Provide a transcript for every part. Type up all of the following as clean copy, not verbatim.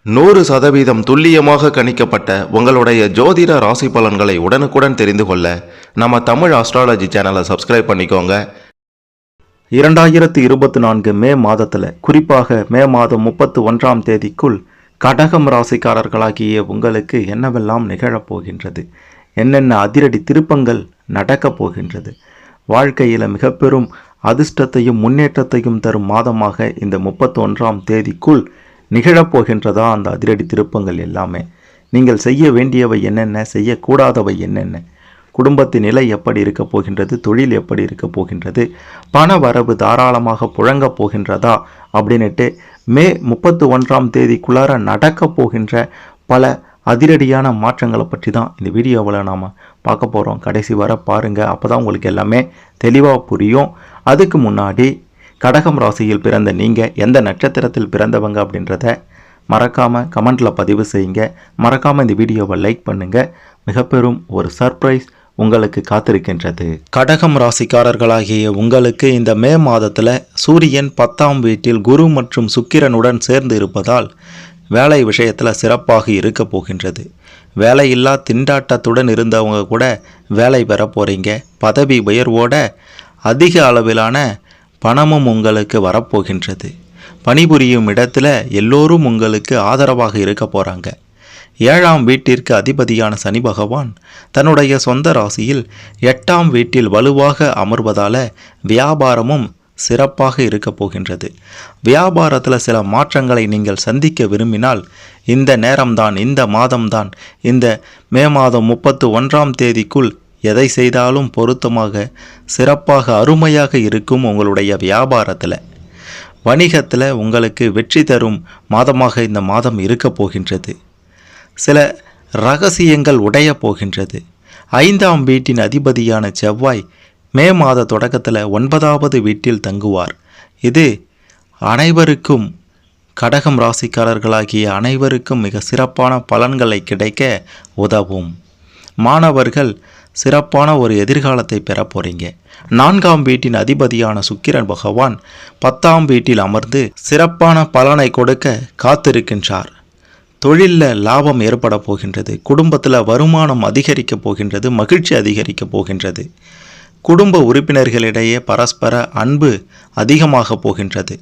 100% துல்லியமாக கணிக்கப்பட்ட உங்களுடைய ஜோதிட ராசி பலன்களை உடனுக்குடன் தெரிந்து கொள்ள நம்ம தமிழ் ஆஸ்ட்ராலஜி சேனலை சப்ஸ்கிரைப் பண்ணிக்கோங்க. 2024 மே மாதத்தில், குறிப்பாக மே மாதம் 31ஆம் தேதிக்குள் கடகம் ராசிக்காரர்களாகிய உங்களுக்கு என்னவெல்லாம் நிகழப்போகின்றது, என்னென்ன அதிரடி திருப்பங்கள் நடக்கப் போகின்றது, வாழ்க்கையில் மிக பெரும் அதிர்ஷ்டத்தையும் முன்னேற்றத்தையும் தரும் மாதமாக இந்த 31ஆம் தேதிக்குள் நிகழப்போகின்றதா அந்த அதிரடி திருப்பங்கள் எல்லாமே. நீங்கள் செய்ய வேண்டியவை என்னென்ன, செய்யக்கூடாதவை என்னென்ன, குடும்பத்தின் நிலை எப்படி இருக்க போகின்றது, தொழில் எப்படி இருக்க போகின்றது, பண வரவு தாராளமாக புழங்கப் போகின்றதா அப்படின்ட்டு மே 31ஆம் தேதிக்குள்ளார நடக்க போகின்ற பல அதிரடியான மாற்றங்களை பற்றி தான் இந்த வீடியோவில் நாம் பார்க்க போகிறோம். கடைசி வர பாருங்கள், அப்போ தான் உங்களுக்கு எல்லாமே தெளிவாக புரியும். அதுக்கு முன்னாடி கடகம் ராசியில் பிறந்த நீங்கள் எந்த நட்சத்திரத்தில் பிறந்தவங்க அப்படின்றத மறக்காமல் கமெண்டில் பதிவு செய்யுங்க. மறக்காமல் இந்த வீடியோவை லைக் பண்ணுங்கள். மிக பெரும் ஒரு சர்ப்ரைஸ் உங்களுக்கு காத்திருக்கின்றது. கடகம் ராசிக்காரர்களாகிய உங்களுக்கு இந்த மே மாதத்தில் சூரியன் 10ஆம் வீட்டில் குரு மற்றும் சுக்கிரனுடன் சேர்ந்து இருப்பதால் வேலை விஷயத்தில் சிறப்பாக இருக்க போகின்றது. வேலையில்லா திண்டாட்டத்துடன் இருந்தவங்க கூட வேலை பெற போகிறீங்க. பதவி உயர்வோட அதிக அளவிலான பணமும் உங்களுக்கு வரப்போகின்றது. பணிபுரியும் இடத்துல எல்லோரும் உங்களுக்கு ஆதரவாக இருக்க போகிறாங்க. 7ஆம் வீட்டிற்கு அதிபதியான சனி பகவான் தன்னுடைய சொந்த ராசியில் 8ஆம் வீட்டில் வலுவாக அமர்வதால் வியாபாரமும் சிறப்பாக இருக்க போகின்றது. வியாபாரத்தில் சில மாற்றங்களை நீங்கள் சந்திக்க விரும்பினால் இந்த நேரம்தான், இந்த மாதம்தான், இந்த மே மாதம் 31ஆம் தேதிக்குள் எதை செய்தாலும் பொருத்தமாக சிறப்பாக அருமையாக இருக்கும். உங்களுடைய வியாபாரத்தில் வணிகத்தில் உங்களுக்கு வெற்றி தரும் மாதமாக இந்த மாதம் இருக்க போகின்றது. சில ரகசியங்கள் உடைய போகின்றது. 5ஆம் வீட்டின் அதிபதியான செவ்வாய் மே மாத தொடக்கத்தில் 9வது வீட்டில் தங்குவார். இது அனைவருக்கும், கடகம் ராசிக்காரர்களாகிய அனைவருக்கும் மிக சிறப்பான பலன்களை கிடைக்க உதவும். மாணவர்கள் சிறப்பான ஒரு எதிர்காலத்தை பெற போகிறீங்க. 4ஆம் வீட்டின் அதிபதியான சுக்கிரன் பகவான் 10ஆம் வீட்டில் அமர்ந்து சிறப்பான பலனை கொடுக்க காத்திருக்கின்றார். தொழிலில் லாபம் ஏற்பட போகின்றது. குடும்பத்தில் வருமானம் அதிகரிக்க போகின்றது. மகிழ்ச்சி அதிகரிக்க போகின்றது. குடும்ப உறுப்பினர்களிடையே பரஸ்பர அன்பு அதிகமாக போகின்றது.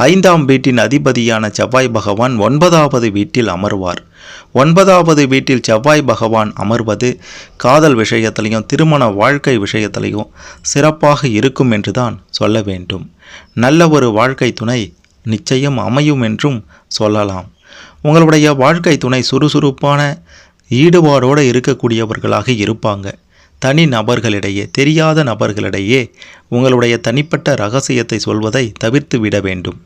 5ஆம் வீட்டின் அதிபதியான செவ்வாய் பகவான் 9வது வீட்டில் அமர்வார். 9வது வீட்டில் செவ்வாய் பகவான் அமர்வது காதல் விஷயத்திலையும் திருமண வாழ்க்கை விஷயத்திலையும் சிறப்பாக இருக்கும் என்று தான் சொல்ல வேண்டும். நல்ல ஒரு வாழ்க்கை துணை நிச்சயம் அமையும் என்றும் சொல்லலாம். உங்களுடைய வாழ்க்கை துணை சுறுசுறுப்பான ஈடுபாடோடு இருக்கக்கூடியவர்களாக இருப்பாங்க. தனி நபர்களிடையே, தெரியாத நபர்களிடையே உங்களுடைய தனிப்பட்ட ரகசியத்தை சொல்வதை தவிர்த்து விட வேண்டும்.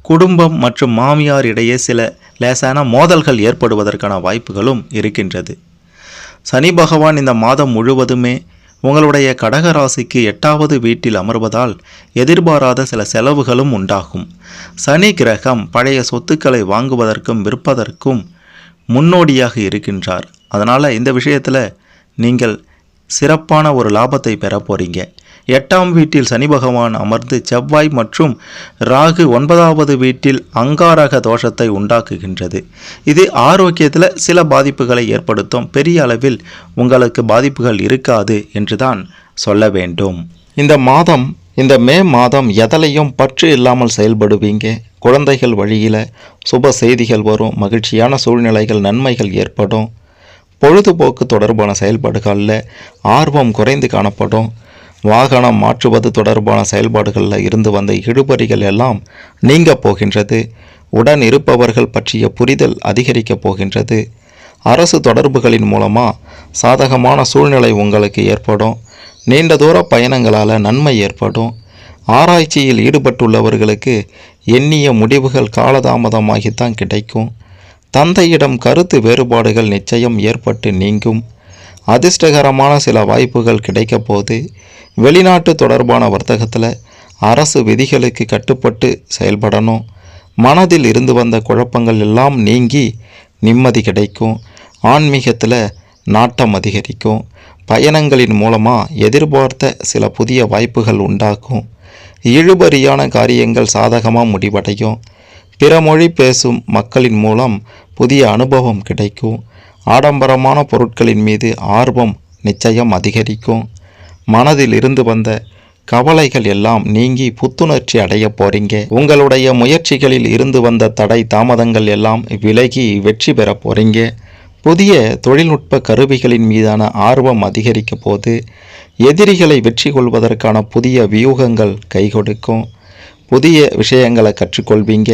குடும்பம் மற்றும் மாமியார் இடையே சில லேசான மோதல்கள் ஏற்படுவதற்கான வாய்ப்புகளும் இருக்கின்றது. சனி பகவான் இந்த மாதம் முழுவதுமே உங்களுடைய கடக ராசிக்கு 8வது வீட்டில் அமர்வதால் எதிர்பாராத சில செலவுகளும் உண்டாகும். சனி கிரகம் பழைய சொத்துக்களை வாங்குவதற்கும் விற்பதற்கும் முன்னோடியாக இருக்கின்றார். அதனால் இந்த விஷயத்தில் நீங்கள் சிறப்பான ஒரு லாபத்தை பெற போகிறீங்க. 8ஆம் வீட்டில் சனி பகவான் அமர்ந்து செவ்வாய் மற்றும் ராகு 9வது வீட்டில் அங்காரக தோஷத்தை உண்டாக்குகின்றது. இது ஆரோக்கியத்தில் சில பாதிப்புகளை ஏற்படுத்தும். பெரிய அளவில் உங்களுக்கு பாதிப்புகள் இருக்காது என்று தான் சொல்ல வேண்டும். இந்த மே மாதம் எதலையும் பற்று இல்லாமல் செயல்படுவீங்க. குழந்தைகள் வழியில் சுப செய்திகள் வரும். மகிழ்ச்சியான சூழ்நிலைகள், நன்மைகள் ஏற்படும். பொழுதுபோக்கு தொடர்பான செயல்பாடுகளில் ஆர்வம் குறைந்து காணப்படும். வாகனம் மாற்றுவது தொடர்பான செயல்பாடுகளில் இருந்து வந்த இழுபறிகள் எல்லாம் நீங்க போகின்றது. உடன் இருப்பவர்கள் பற்றிய புரிதல் அதிகரிக்கப் போகின்றது. அரசு தொடர்புகளின் மூலமாக சாதகமான சூழ்நிலை உங்களுக்கு ஏற்படும். நீண்ட தூர பயணங்களால் நன்மை ஏற்படும். ஆராய்ச்சியில் ஈடுபட்டுள்ளவர்களுக்கு எண்ணிய முடிவுகள் காலதாமதமாகித்தான் கிடைக்கும். தந்தையிடம் கருத்து வேறுபாடுகள் நிச்சயம் ஏற்பட்டு நீங்கும். அதிர்ஷ்டகரமான சில வாய்ப்புகள் கிடைக்க போது. வெளிநாட்டு தொடர்பான வர்த்தகத்தில் அரசு விதிகளுக்கு கட்டுப்பட்டு செயல்படணும். மனதில் இருந்து வந்த குழப்பங்கள் எல்லாம் நீங்கி நிம்மதி கிடைக்கும். ஆன்மீகத்தில் நாட்டம் அதிகரிக்கும். பயணங்களின் மூலமாக எதிர்பார்த்த சில புதிய வாய்ப்புகள் உண்டாகும். இழுபறியான காரியங்கள் சாதகமாக முடிவடையும். பிற மொழி பேசும் மக்களின் மூலம் புதிய அனுபவம் கிடைக்கும். ஆடம்பரமான பொருட்களின் மீது ஆர்வம் நிச்சயம் அதிகரிக்கும். மனதில் இருந்து வந்த கவலைகள் எல்லாம் நீங்கி புத்துணர்ச்சி அடைய போறீங்க. உங்களுடைய முயற்சிகளில் இருந்து வந்த தடை தாமதங்கள் எல்லாம் விலகி வெற்றி பெற போறீங்க. புதிய தொழில்நுட்ப கருவிகளின் மீதான ஆர்வம் அதிகரிக்க போது எதிரிகளை வெற்றி கொள்வதற்கான புதிய வியூகங்கள் கை கொடுக்கும். புதிய விஷயங்களை கற்றுக்கொள்வீங்க.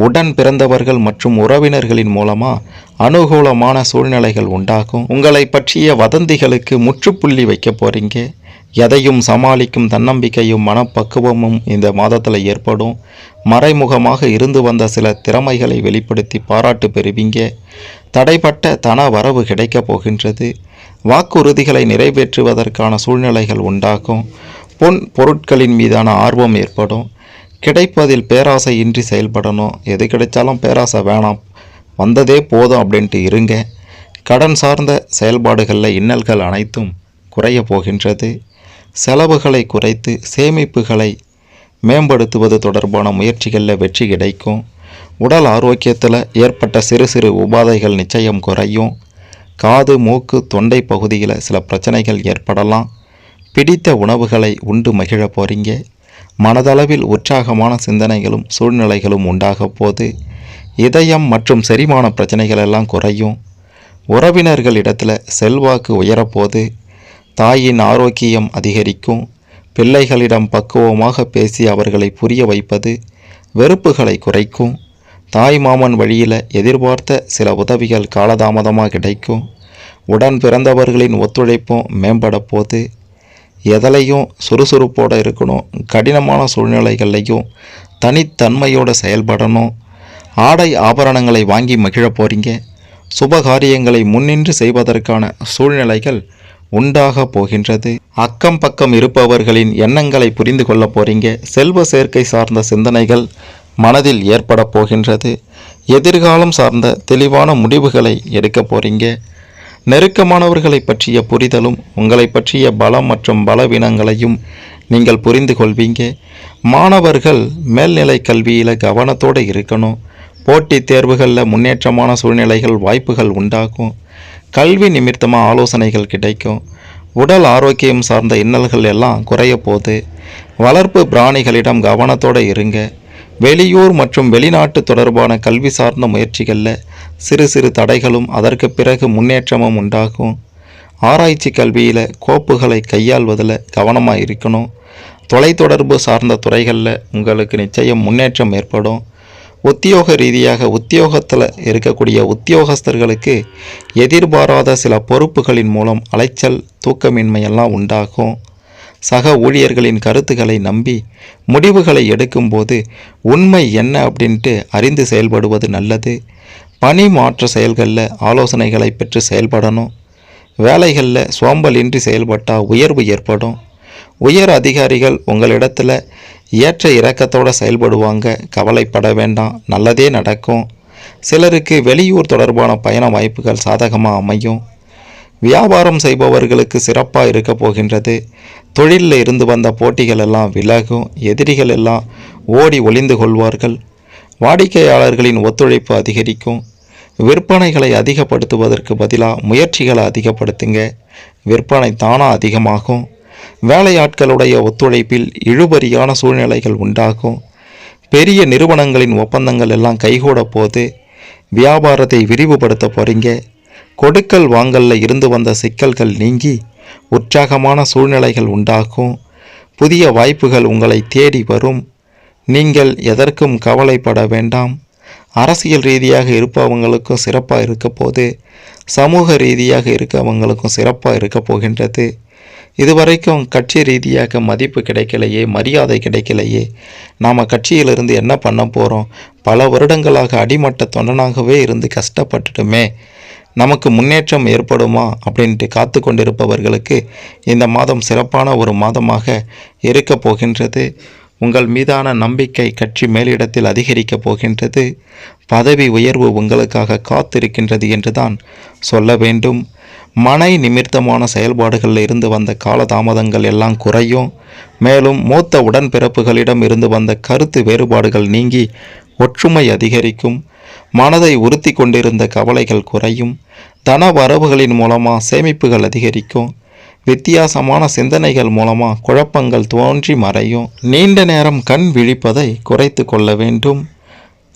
உடன் பிறந்தவர்கள் மற்றும் உறவினர்களின் மூலமாக அனுகூலமான சூழ்நிலைகள் உண்டாகும். உங்களை பற்றிய வதந்திகளுக்கு முற்றுப்புள்ளி வைக்க போகிறீங்க. எதையும் சமாளிக்கும் தன்னம்பிக்கையும் மனப்பக்குவமும் இந்த மாதத்தில் ஏற்படும். மறைமுகமாக இருந்து வந்த சில திறமைகளை வெளிப்படுத்தி பாராட்டு பெறுவீங்க. தடைப்பட்ட தன வரவு கிடைக்கப் போகின்றது. வாக்குறுதிகளை நிறைவேற்றுவதற்கான சூழ்நிலைகள் உண்டாகும். பொன் பொருட்களின் மீதான ஆர்வம் ஏற்படும். கிடைப்பதில் பேராசை இன்றி செயல்படணும். எது கிடைச்சாலும் பேராசை வேணாம், வந்ததே போதும் அப்படின்ட்டு இருங்க. கடன் சார்ந்த செயல்பாடுகளில் இன்னல்கள் அனைத்தும் குறைய போகின்றது. செலவுகளை குறைத்து சேமிப்புகளை மேம்படுத்துவது தொடர்பான முயற்சிகளில் வெற்றி கிடைக்கும். உடல் ஆரோக்கியத்தில் ஏற்பட்ட சிறு சிறு உபாதைகள் நிச்சயம் குறையும். காது மூக்கு தொண்டை பகுதியில் சில பிரச்சனைகள் ஏற்படலாம். பிடித்த உணவுகளை உண்டு மகிழ போகிறீங்க. மனதளவில் உற்சாகமான சிந்தனைகளும் சூழ்நிலைகளும் உண்டாக போது இதயம் மற்றும் செரிமான பிரச்சனைகள் எல்லாம் குறையும். உறவினர்களிடத்தில் செல்வாக்கு உயரப்போது தாயின் ஆரோக்கியம் அதிகரிக்கும். பிள்ளைகளிடம் பக்குவமாக பேசி அவர்களை புரிய வைப்பது வெறுப்புகளை குறைக்கும். தாய் மாமன் வழியில் எதிர்பார்த்த சில உதவிகள் காலதாமதமாக கிடைக்கும். உடன் பிறந்தவர்களின் ஒத்துழைப்பும் மேம்பட போது எதலையும் சுறுசுறுப்போடு இருக்கணும். கடினமான சூழ்நிலைகள்லையும் தனித்தன்மையோடு செயல்படணும். ஆடை ஆபரணங்களை வாங்கி மகிழ போகிறீங்க. சுபகாரியங்களை முன்னின்று செய்வதற்கான சூழ்நிலைகள் உண்டாக போகின்றது. அக்கம் பக்கம் இருப்பவர்களின் எண்ணங்களை புரிந்து கொள்ள போகிறீங்க. செல்வ சேர்க்கை சார்ந்த சிந்தனைகள் மனதில் ஏற்பட போகின்றது. எதிர்காலம் சார்ந்த தெளிவான முடிவுகளை எடுக்க போகிறீங்க. நெருக்கமானவர்களை பற்றிய புரிதலும் உங்களை பற்றிய பலம் மற்றும் பலவீனங்களையும் நீங்கள் புரிந்து கொள்வீங்க. மாணவர்கள் மேல்நிலை கல்வியில் கவனத்தோடு இருக்கணும். போட்டித் தேர்வுகளில் முன்னேற்றமான சூழ்நிலைகள் வாய்ப்புகள் உண்டாகும். கல்வி நிமித்தமாக ஆலோசனைகள் கிடைக்கும். உடல் ஆரோக்கியம் சார்ந்த இன்னல்கள் எல்லாம் குறைய போது வளர்ப்பு பிராணிகளிடம் கவனத்தோடு இருங்க. வெளியூர் மற்றும் வெளிநாட்டு தொடர்பான கல்வி சார்ந்த முயற்சிகளில் சிறு சிறு தடைகளும் அதற்கு பிறகு முன்னேற்றமும் உண்டாகும். ஆராய்ச்சி கல்வியில் கோப்புகளை கையாள்வதில் கவனமாக இருக்கணும். தொலைத்தொடர்பு சார்ந்த துறைகளில் உங்களுக்கு நிச்சயம் முன்னேற்றம் ஏற்படும். உத்தியோக ரீதியாக உத்தியோகத்தில் இருக்கக்கூடிய உத்தியோகஸ்தர்களுக்கு எதிர்பாராத சில பொறுப்புகளின் மூலம் அலைச்சல் தூக்கமின்மையெல்லாம் உண்டாகும். சக ஊழியர்களின் கருத்துக்களை நம்பி முடிவுகளை எடுக்கும்போது உண்மை என்ன அப்படின்ட்டு அறிந்து செயல்படுவது நல்லது. பணி மாற்ற செயல்களில் ஆலோசனைகளை பெற்று செயல்படணும். வேலைகளில் சோம்பலின்றி செயல்பட்டால் உயர்வு ஏற்படும். உயர் அதிகாரிகள் உங்களிடத்தில் ஏற்ற இறக்கத்தோடு செயல்படுவாங்க. கவலைப்பட வேண்டாம், நல்லதே நடக்கும். சிலருக்கு வெளியூர் தொடர்பான பயண வாய்ப்புகள் சாதகமாக அமையும். வியாபாரம் செய்பவர்களுக்கு சிறப்பாக இருக்க போகின்றது. தொழிலில் இருந்து வந்த போட்டிகள் எல்லாம் விலகும். எதிரிகள் எல்லாம் ஓடி ஒளிந்து கொள்வார்கள். வாடிக்கையாளர்களின் ஒத்துழைப்பு அதிகரிக்கும். விற்பனைகளை அதிகப்படுத்துவதற்கு பதிலாக முயற்சிகளை அதிகப்படுத்துங்க. விற்பனை தானாக அதிகமாகும். வேலையாட்களுடைய ஒத்துழைப்பில் இழுபறியான சூழ்நிலைகள் உண்டாகும். பெரிய நிறுவனங்களின் ஒப்பந்தங்கள் எல்லாம் கைகூட போது வியாபாரத்தை விரிவுபடுத்த போகிறீங்க. கொடுக்கல் வாங்கலில் இருந்து வந்த சிக்கல்கள் நீங்கி உற்சாகமான சூழ்நிலைகள் உண்டாகும். புதிய வாய்ப்புகள் உங்களை தேடி வரும். நீங்கள் எதற்கும் கவலைப்பட வேண்டாம். அரசியல் ரீதியாக இருப்பவங்களுக்கும் சிறப்பாக இருக்க போது சமூக ரீதியாக இருக்கவங்களுக்கும் சிறப்பாக இருக்க போகின்றது. இதுவரைக்கும் கட்சி ரீதியாக மதிப்பு கிடைக்கலையே, மரியாதை கிடைக்கலையே, நாம் கட்சியிலிருந்து என்ன பண்ண போகிறோம், பல வருடங்களாக அடிமட்ட தொண்டனாகவே இருந்து கஷ்டப்பட்டுட்டுமே, நமக்கு முன்னேற்றம் ஏற்படுமா அப்படின்ட்டு காத்து கொண்டிருப்பவர்களுக்கு இந்த மாதம் சிறப்பான ஒரு மாதமாக இருக்க போகின்றது. உங்கள் மீதான நம்பிக்கை கட்சி மேலிடத்தில் அதிகரிக்க போகின்றது. பதவி உயர்வு உங்களுக்காக காத்திருக்கின்றது என்று தான் சொல்ல வேண்டும். மனை நிமித்தமான செயல்பாடுகளில் இருந்து வந்த காலதாமதங்கள் எல்லாம் குறையும். மேலும் மூத்த உடன்பிறப்புகளிடம் இருந்து வந்த கருத்து வேறுபாடுகள் நீங்கி ஒற்றுமை அதிகரிக்கும். மனதை உறுத்தி கொண்டிருந்த கவலைகள் குறையும். தன வரவுகளின் மூலமாக சேமிப்புகள் அதிகரிக்கும். வித்தியாசமான சிந்தனைகள் மூலமாக குழப்பங்கள் தோன்றி மறையும். நீண்ட நேரம் கண் விழிப்பதை குறைத்து கொள்ள வேண்டும்.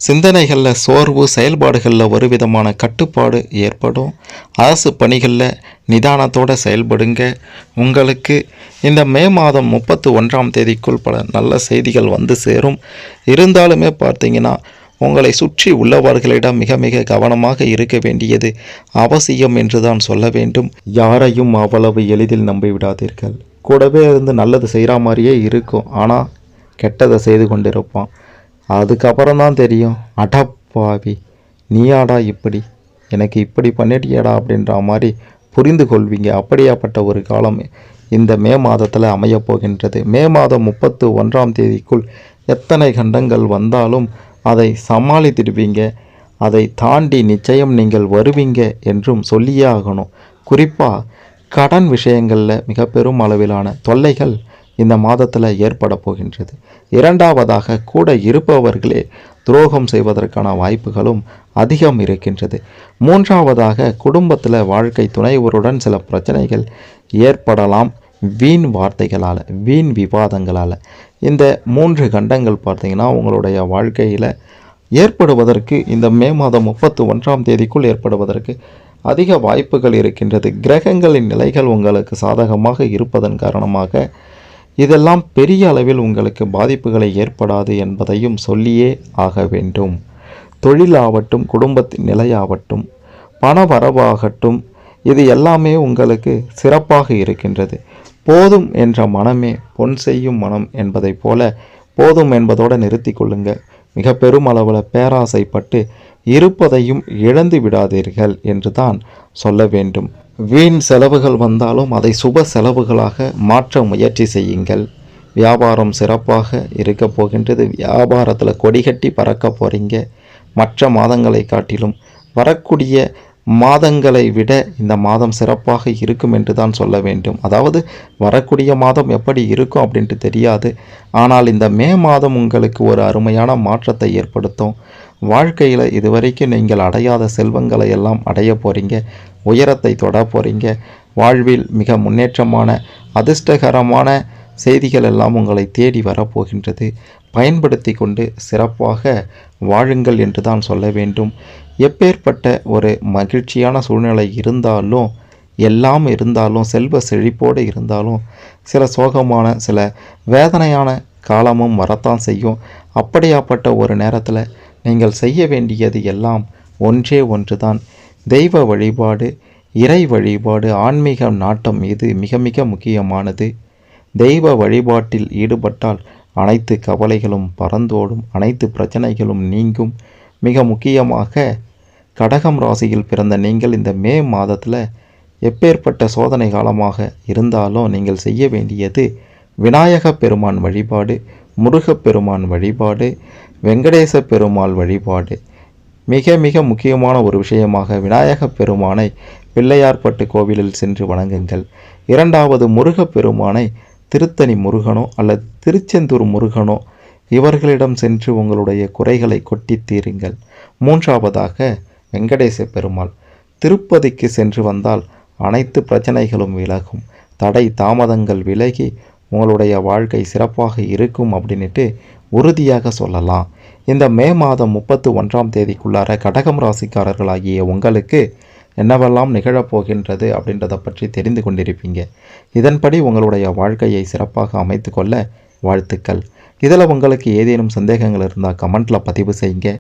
சிந்தனைகளில் சோர்வு, செயல்பாடுகளில் ஒரு விதமான கட்டுப்பாடு ஏற்படும். அரசு பணிகளில் நிதானத்தோடு செயல்படுங்க. உங்களுக்கு இந்த மே மாதம் 31ஆம் தேதிக்குள் பல நல்ல செய்திகள் வந்து சேரும். இருந்தாலுமே பார்த்தீங்கன்னா உங்களை சுற்றி உள்ளவர்களிடம் மிக மிக கவனமாக இருக்க வேண்டியது அவசியம் என்று தான் சொல்ல வேண்டும். யாரையும் அவ்வளவு எளிதில் நம்பிவிடாதீர்கள். கூடவே இருந்து நல்லது செய்கிற மாதிரியே இருக்கும், ஆனால் கெட்டதை செய்து கொண்டிருப்பான். அதுக்கப்புறம் தான் தெரியும், அடப்பாவி நீயாடா இப்படி, எனக்கு இப்படி பண்ணிட்டியடா அப்படின்ற மாதிரி புரிந்து கொள்வீங்க. அப்படியாப்பட்ட ஒரு காலம் இந்த மே மாதத்தில் அமையப்போகின்றது. மே மாதம் 31ஆம் தேதிக்குள் எத்தனை கண்டங்கள் வந்தாலும் அதை சமாளித்திடுவீங்க. அதை தாண்டி நிச்சயம் நீங்கள் வருவீங்க என்றும் சொல்லியே ஆகணும். குறிப்பாக கடன் விஷயங்களில் மிக பெரும் அளவிலான தொல்லைகள் இந்த மாதத்தில் ஏற்பட போகின்றது. இரண்டாவதாக கூட இருப்பவர்களே துரோகம் செய்வதற்கான வாய்ப்புகளும் அதிகம் இருக்கின்றது. மூன்றாவதாக குடும்பத்தில் வாழ்க்கை துணைவருடன் சில பிரச்சனைகள் ஏற்படலாம். வீண் வார்த்தைகளால், வீண் விவாதங்களால். இந்த 3 கண்டங்கள் பார்த்தீங்கன்னா உங்களுடைய வாழ்க்கையில் ஏற்படுவதற்கு இந்த மே மாதம் 31ஆம் தேதிக்குள் ஏற்படுவதற்கு அதிக வாய்ப்புகள் இருக்கின்றது. கிரகங்களின் நிலைகள் உங்களுக்கு சாதகமாக இருப்பதன் காரணமாக இதெல்லாம் பெரிய அளவில் உங்களுக்கு பாதிப்புகளை ஏற்படாது என்பதையும் சொல்லியே ஆக வேண்டும். தொழிலாகட்டும், குடும்பத்தின் நிலையாகட்டும், பண வரவாகட்டும், இது எல்லாமே உங்களுக்கு சிறப்பாக இருக்கின்றது. போதும் என்ற மனமே பொன் செய்யும் மனம் என்பதைப் போல போதும் என்பதோடு நிறுத்தி கொள்ளுங்கள். மிக பெரும் அளவில் பேராசைப்பட்டு இருப்பதையும் இழந்து விடாதீர்கள் என்று தான் சொல்ல வேண்டும். வீண் செலவுகள் வந்தாலும் அதை சுப செலவுகளாக மாற்ற முயற்சி செய்யுங்கள். வியாபாரம் சிறப்பாக இருக்க போகின்றது. வியாபாரத்தில் கொடிகட்டி பறக்க போகிறீங்க. மற்ற மாதங்களை காட்டிலும் வரக்கூடிய மாதங்களை விட இந்த மாதம் சிறப்பாக இருக்கும் என்று தான் சொல்ல வேண்டும். அதாவது வரக்கூடிய மாதம் எப்படி இருக்கும் அப்படின்ட்டு தெரியாது. ஆனால் இந்த மே மாதம் உங்களுக்கு ஒரு அருமையான மாற்றத்தை ஏற்படுத்தும். வாழ்க்கையில் இதுவரைக்கும் நீங்கள் அடையாத செல்வங்களை எல்லாம் அடைய போகிறீங்க. உயரத்தை தொட போகிறீங்க. வாழ்வில் மிக முன்னேற்றமான அதிர்ஷ்டகரமான செய்திகள் எல்லாம் உங்களை தேடி வரப்போகின்றது. பயன்படுத்தி கொண்டு சிறப்பாக வாழுங்கள் என்று தான் சொல்ல வேண்டும். எப்பேற்பட்ட ஒரு மகிழ்ச்சியான சூழ்நிலை இருந்தாலும், எல்லாம் இருந்தாலும், செல்வ செழிப்போடு இருந்தாலும், சில சோகமான சில வேதனையான காலமும் வரத்தான் செய்யும். அப்படியாப்பட்ட ஒரு நேரத்தில் நீங்கள் செய்ய வேண்டியது எல்லாம் ஒன்றே ஒன்று தான். தெய்வ வழிபாடு, இறை வழிபாடு, ஆன்மீக நாட்டம் இது மிக மிக முக்கியமானது. தெய்வ வழிபாட்டில் ஈடுபட்டால் அனைத்து கவலைகளும் பறந்தோடும், அனைத்து பிரச்சனைகளும் நீங்கும். மிக முக்கியமாக கடகம் ராசியில் பிறந்த நீங்கள் இந்த மே மாதத்தில் எப்பேற்பட்ட சோதனை காலமாக இருந்தாலும் நீங்கள் செய்ய வேண்டியது விநாயக பெருமான் வழிபாடு, முருகப்பெருமான் வழிபாடு, வெங்கடேச பெருமாள் வழிபாடு. மிக மிக முக்கியமான ஒரு விஷயமாக விநாயக பெருமானை பிள்ளையார்பட்டு கோவிலில் சென்று வணங்குங்கள். இரண்டாவது முருகப்பெருமானை திருத்தணி முருகனோ அல்லது திருச்செந்தூர் முருகனோ இவர்களிடம் சென்று உங்களுடைய குறைகளை கொட்டி தீருங்கள். மூன்றாவதாக வெங்கடேச பெருமாள் திருப்பதிக்கு சென்று வந்தால் அனைத்து பிரச்சனைகளும் விலகும். தடை தாமதங்கள் விலகி உங்களுடைய வாழ்க்கை சிறப்பாக இருக்கும் அப்படின்ட்டு உறுதியாக சொல்லலாம். இந்த மே மாதம் 31ஆம் தேதிக்குள்ளார கடகம் ராசிக்காரர்களாகிய உங்களுக்கு என்னவெல்லாம் நிகழப்போகின்றது அப்படின்றத பற்றி தெரிந்து கொண்டிருப்பீங்க. இதன்படி உங்களுடைய வாழ்க்கையை சிறப்பாக அமைத்து கொள்ள வாழ்த்துக்கள். இதில் உங்களுக்கு ஏதேனும் சந்தேகங்கள் இருந்தால் கமெண்ட்டில் பதிவு செய்யுங்க.